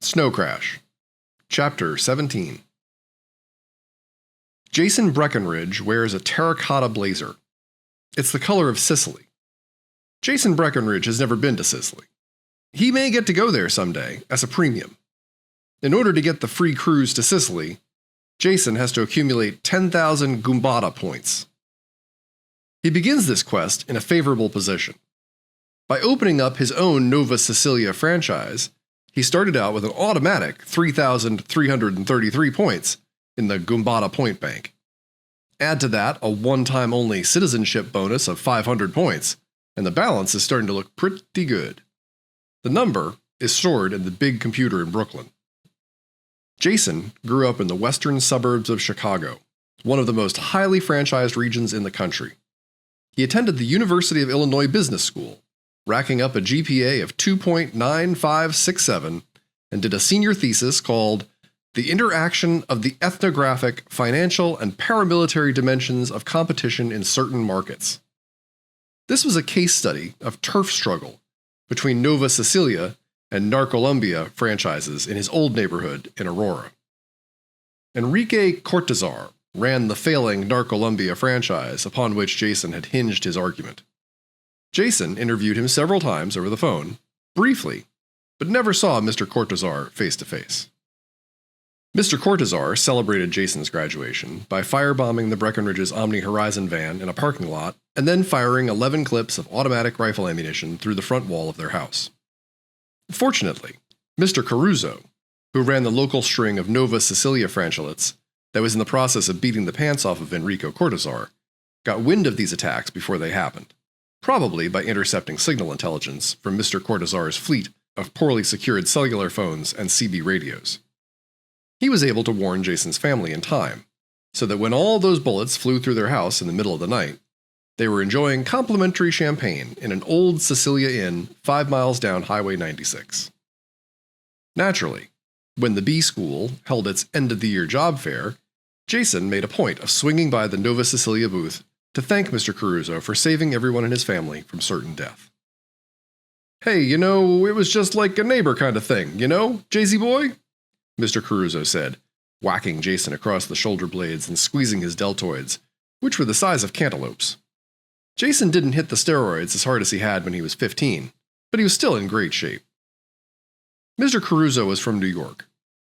Snow Crash. Chapter 17. Jason Breckenridge wears a terracotta blazer. It's the color of Sicily. Jason Breckenridge has never been to Sicily. He may get to go there someday, as a premium. In order to get the free cruise to Sicily, Jason has to accumulate 10,000 Goombata points. He begins this quest in a favorable position. By opening up his own Nova Sicilia franchise, he started out with an automatic 3,333 points in the Goombata Point Bank. Add to that a one-time only citizenship bonus of 500 points, and the balance is starting to look pretty good. The number is stored in the big computer in Brooklyn. Jason grew up in the western suburbs of Chicago, one of the most highly franchised regions in the country. He attended the University of Illinois Business School, racking up a GPA of 2.9567, and did a senior thesis called The Interaction of the Ethnographic, Financial, and Paramilitary Dimensions of Competition in Certain Markets. This was a case study of turf struggle between Nova Sicilia and Narcolumbia franchises in his old neighborhood in Aurora. Enrique Cortazar ran the failing Narcolumbia franchise upon which Jason had hinged his argument. Jason interviewed him several times over the phone, briefly, but never saw Mr. Cortazar face to face. Mr. Cortazar celebrated Jason's graduation by firebombing the Breckenridge's Omni Horizon van in a parking lot and then firing 11 clips of automatic rifle ammunition through the front wall of their house. Fortunately, Mr. Caruso, who ran the local string of Nova Sicilia franchisettes that was in the process of beating the pants off of Enrico Cortazar, got wind of these attacks before they happened, probably by intercepting signal intelligence from Mr. Cortazar's fleet of poorly secured cellular phones and CB radios. He was able to warn Jason's family in time, so that when all those bullets flew through their house in the middle of the night, they were enjoying complimentary champagne in an old Cecilia Inn 5 miles down Highway 96. Naturally, when the B School held its end-of-the-year job fair, Jason made a point of swinging by the Nova Sicilia booth to thank Mr. Caruso for saving everyone in his family from certain death. "Hey, it was just like a neighbor kind of thing, Jay-Z boy?" Mr. Caruso said, whacking Jason across the shoulder blades and squeezing his deltoids, which were the size of cantaloupes. Jason didn't hit the steroids as hard as he had when he was 15, but he was still in great shape. Mr. Caruso was from New York.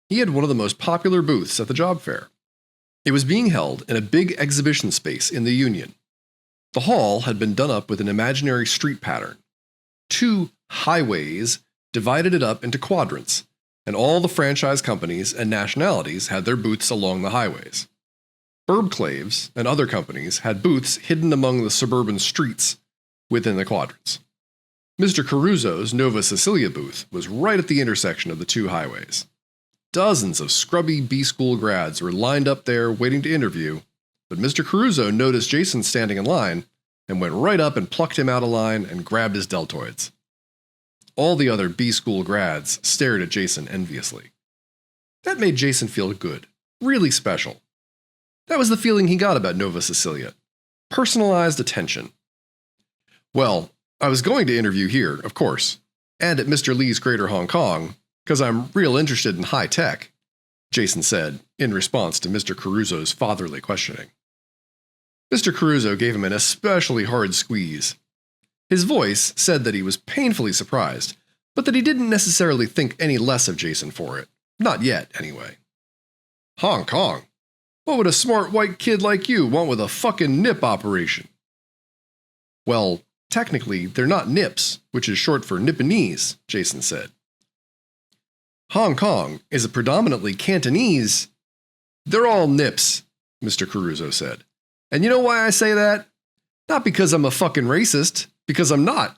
He had one of the most popular booths at the job fair. It was being held in a big exhibition space in the Union. The hall had been done up with an imaginary street pattern. 2 highways divided it up into quadrants, and all the franchise companies and nationalities had their booths along the highways. Burbclaves and other companies had booths hidden among the suburban streets within the quadrants. Mr. Caruso's Nova Sicilia booth was right at the intersection of the 2 highways. Dozens of scrubby B-School grads were lined up there waiting to interview, but Mr. Caruso noticed Jason standing in line and went right up and plucked him out of line and grabbed his deltoids. All the other B-School grads stared at Jason enviously. That made Jason feel good, really special. That was the feeling he got about Nova Sicilia. Personalized attention. "Well, I was going to interview here, of course, and at Mr. Lee's Greater Hong Kong, because I'm real interested in high tech," Jason said, in response to Mr. Caruso's fatherly questioning. Mr. Caruso gave him an especially hard squeeze. His voice said that he was painfully surprised, but that he didn't necessarily think any less of Jason for it. Not yet, anyway. "Hong Kong? What would a smart white kid like you want with a fucking nip operation?" "Well, technically, they're not nips, which is short for Nipponese," Jason said. "Hong Kong is a predominantly Cantonese—" "They're all nips," Mr. Caruso said. "And you know why I say that? Not because I'm a fucking racist, because I'm not.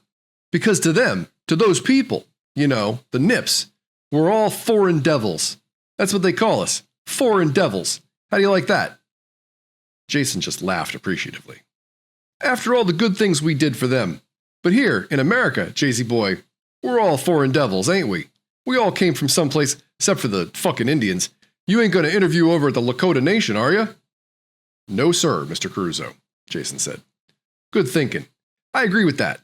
Because to them, to those people, the nips, we're all foreign devils. That's what they call us, foreign devils. How do you like that?" Jason just laughed appreciatively. "After all the good things we did for them. But here, in America, Jay-Z boy, we're all foreign devils, ain't we? We all came from someplace, except for the fucking Indians. You ain't gonna interview over at the Lakota Nation, are ya?" "No, sir, Mr. Caruso," Jason said. "Good thinking. I agree with that.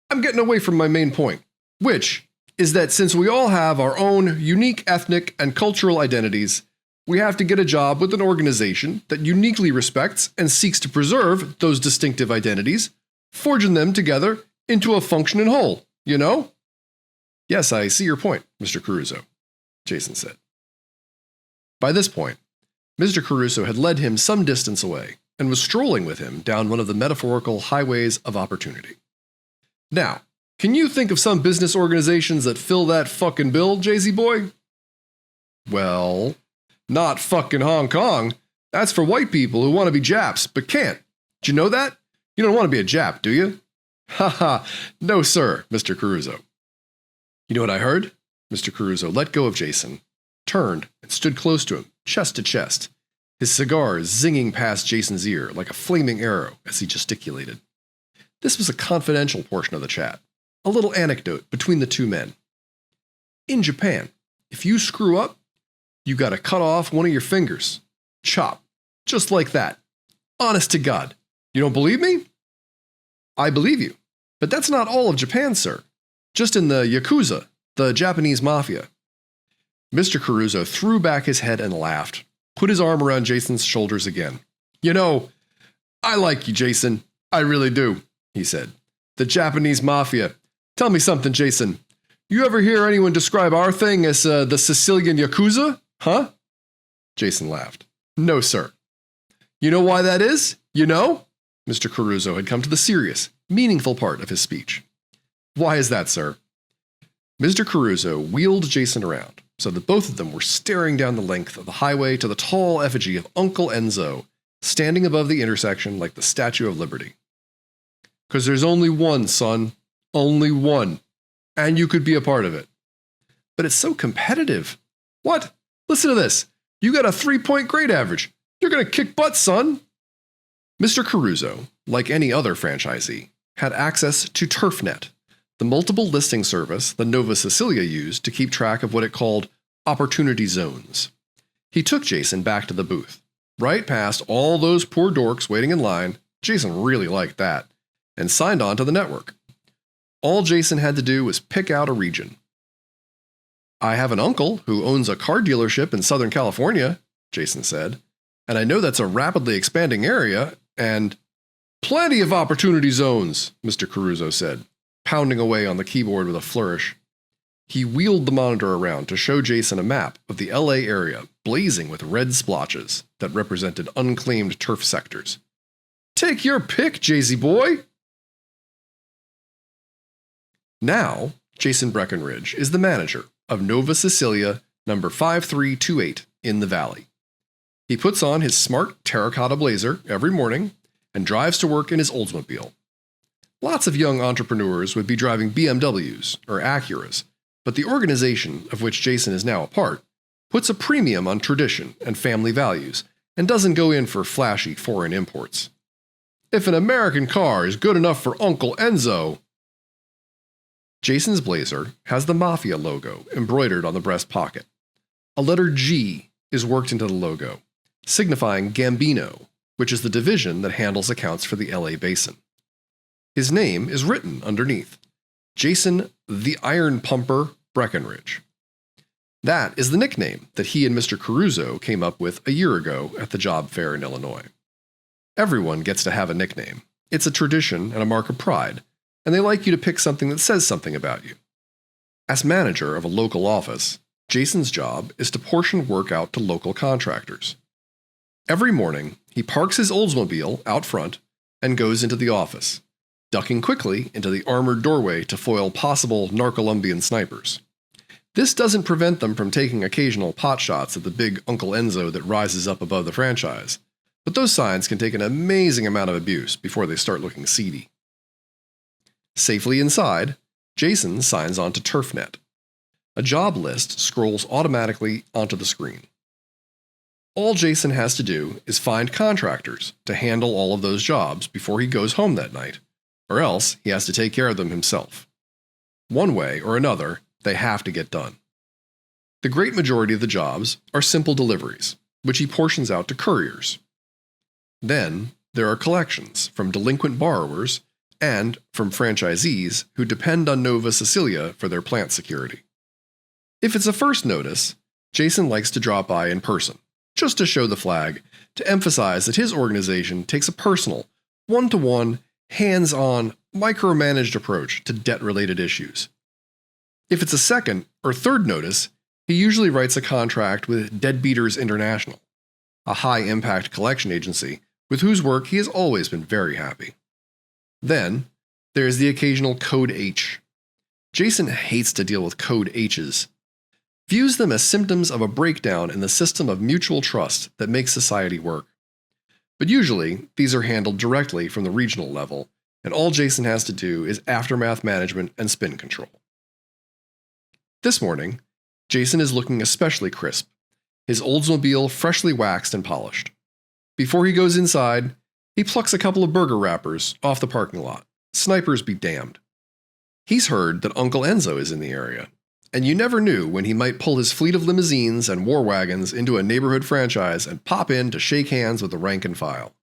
I'm getting away from my main point, which is that since we all have our own unique ethnic and cultural identities, we have to get a job with an organization that uniquely respects and seeks to preserve those distinctive identities, forging them together into a functioning whole, you know? Yes, I see your point, Mr. Caruso, Jason said. By this point, Mr. Caruso had led him some distance away and was strolling with him down one of the metaphorical highways of opportunity. Now, can you think of some business organizations that fill that fucking bill, Jay-Z boy? Well, not fucking Hong Kong. That's for white people who want to be Japs, but can't. Do you know that? You don't want to be a Jap, do you? Haha, no sir, Mr. Caruso. You know what I heard? Mr. Caruso let go of Jason, turned, and stood close to him, chest to chest, his cigar zinging past Jason's ear like a flaming arrow as he gesticulated. This was a confidential portion of the chat, a little anecdote between the two men. In Japan, if you screw up, you gotta cut off one of your fingers. Chop. Just like that. Honest to God. You don't believe me? I believe you. But that's not all of Japan, sir. Just in the Yakuza, the Japanese mafia. Mr. Caruso threw back his head and laughed, put his arm around Jason's shoulders again. You know, I like you, Jason. I really do, he said. The Japanese mafia. Tell me something, Jason. You ever hear anyone describe our thing as the Sicilian Yakuza? Huh? Jason laughed. No, sir. You know why that is? You know? Mr. Caruso had come to the serious, meaningful part of his speech. Why is that, sir? Mr. Caruso wheeled Jason around so that both of them were staring down the length of the highway to the tall effigy of Uncle Enzo, standing above the intersection like the Statue of Liberty. 'Cause there's only one, son. Only one. And you could be a part of it. But it's so competitive. What? Listen to this. You got a 3-point grade average. You're going to kick butt, son. Mr. Caruso, like any other franchisee, had access to TurfNet, the multiple listing service that Nova Sicilia used to keep track of what it called opportunity zones. He took Jason back to the booth, right past all those poor dorks waiting in line. Jason really liked that, and signed on to the network. All Jason had to do was pick out a region. I have an uncle who owns a car dealership in Southern California, Jason said, and I know that's a rapidly expanding area, and plenty of opportunity zones, Mr. Caruso said, pounding away on the keyboard with a flourish. He wheeled the monitor around to show Jason a map of the LA area blazing with red splotches that represented unclaimed turf sectors. Take your pick, Jay-Z boy! Now, Jason Breckenridge is the manager of Nova Sicilia number 5328 in the Valley. He puts on his smart terracotta blazer every morning and drives to work in his Oldsmobile. Lots of young entrepreneurs would be driving BMWs or Acuras, but the organization of which Jason is now a part puts a premium on tradition and family values and doesn't go in for flashy foreign imports. If an American car is good enough for Uncle Enzo... Jason's blazer has the Mafia logo embroidered on the breast pocket. A letter G is worked into the logo, signifying Gambino, which is the division that handles accounts for the LA Basin. His name is written underneath, Jason the Iron Pumper Breckenridge. That is the nickname that he and Mr. Caruso came up with a year ago at the job fair in Illinois. Everyone gets to have a nickname. It's a tradition and a mark of pride, and they like you to pick something that says something about you. As manager of a local office, Jason's job is to portion work out to local contractors. Every morning, he parks his Oldsmobile out front and goes into the office, ducking quickly into the armored doorway to foil possible Narcolumbian snipers. This doesn't prevent them from taking occasional pot shots at the big Uncle Enzo that rises up above the franchise, but those signs can take an amazing amount of abuse before they start looking seedy. Safely inside, Jason signs on to TurfNet. A job list scrolls automatically onto the screen. All Jason has to do is find contractors to handle all of those jobs before he goes home that night, or else he has to take care of them himself. One way or another, they have to get done. The great majority of the jobs are simple deliveries, which he portions out to couriers. Then, there are collections from delinquent borrowers and from franchisees who depend on Nova Sicilia for their plant security. If it's a first notice, Jason likes to drop by in person, just to show the flag, to emphasize that his organization takes a personal, one-to-one, hands-on, micromanaged approach to debt-related issues. If it's a second or third notice, he usually writes a contract with Deadbeaters International, a high-impact collection agency with whose work he has always been very happy. Then, there's the occasional Code H. Jason hates to deal with Code H's, views them as symptoms of a breakdown in the system of mutual trust that makes society work. But usually, these are handled directly from the regional level, and all Jason has to do is aftermath management and spin control. This morning, Jason is looking especially crisp, his Oldsmobile freshly waxed and polished. Before he goes inside, he plucks a couple of burger wrappers off the parking lot. Snipers be damned. He's heard that Uncle Enzo is in the area, and you never knew when he might pull his fleet of limousines and war wagons into a neighborhood franchise and pop in to shake hands with the rank and file.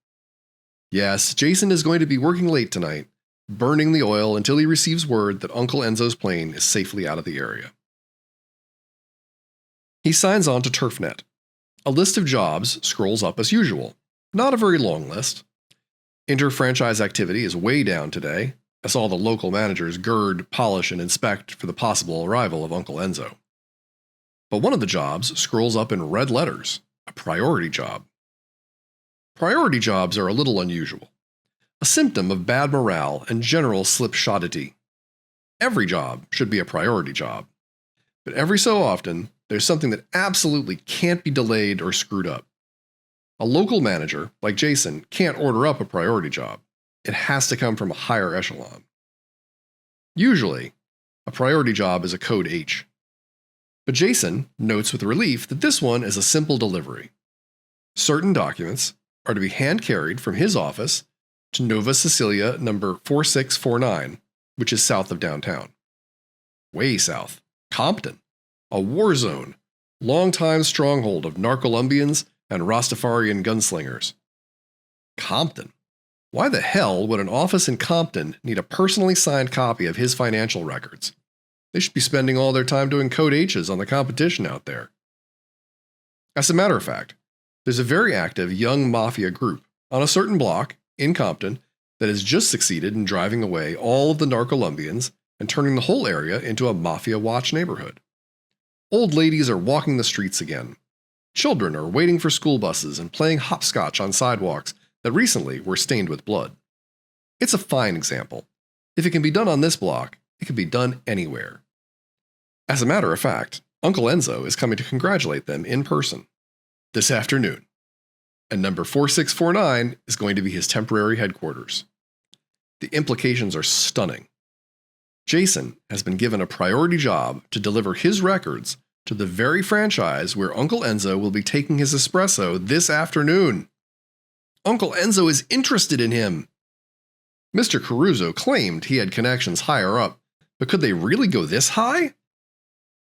Yes, Jason is going to be working late tonight, burning the oil until he receives word that Uncle Enzo's plane is safely out of the area. He signs on to TurfNet. A list of jobs scrolls up as usual. Not a very long list. Inter-franchise activity is way down today, as all the local managers gird, polish, and inspect for the possible arrival of Uncle Enzo. But one of the jobs scrolls up in red letters, a priority job. Priority jobs are a little unusual, a symptom of bad morale and general slipshoddity. Every job should be a priority job, but every so often, there's something that absolutely can't be delayed or screwed up. A local manager, like Jason, can't order up a priority job. It has to come from a higher echelon. Usually, a priority job is a Code H. But Jason notes with relief that this one is a simple delivery. Certain documents are to be hand-carried from his office to Nova Sicilia number 4649, which is south of downtown. Way south. Compton. A war zone. Longtime stronghold of Narcolumbians and Rastafarian gunslingers. Compton. Why the hell would an office in Compton need a personally signed copy of his financial records? They should be spending all their time doing Code H's on the competition out there. As a matter of fact, there's a very active young mafia group on a certain block in Compton that has just succeeded in driving away all of the Narcolumbians and turning the whole area into a mafia watch neighborhood. Old ladies are walking the streets again. Children are waiting for school buses and playing hopscotch on sidewalks that recently were stained with blood. It's a fine example. If it can be done on this block, it can be done anywhere. As a matter of fact, Uncle Enzo is coming to congratulate them in person this afternoon, and number 4649 is going to be his temporary headquarters. The implications are stunning. Jason has been given a priority job to deliver his records to the very franchise where Uncle Enzo will be taking his espresso this afternoon. Uncle Enzo is interested in him. Mr. Caruso claimed he had connections higher up, but could they really go this high?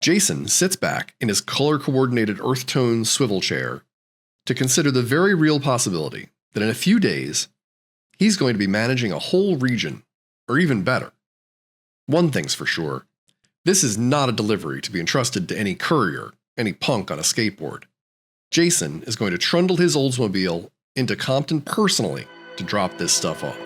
Jason sits back in his color-coordinated earth-tone swivel chair to consider the very real possibility that in a few days, he's going to be managing a whole region, or even better. One thing's for sure, this is not a delivery to be entrusted to any courier, any punk on a skateboard. Jason is going to trundle his Oldsmobile into Compton personally to drop this stuff off.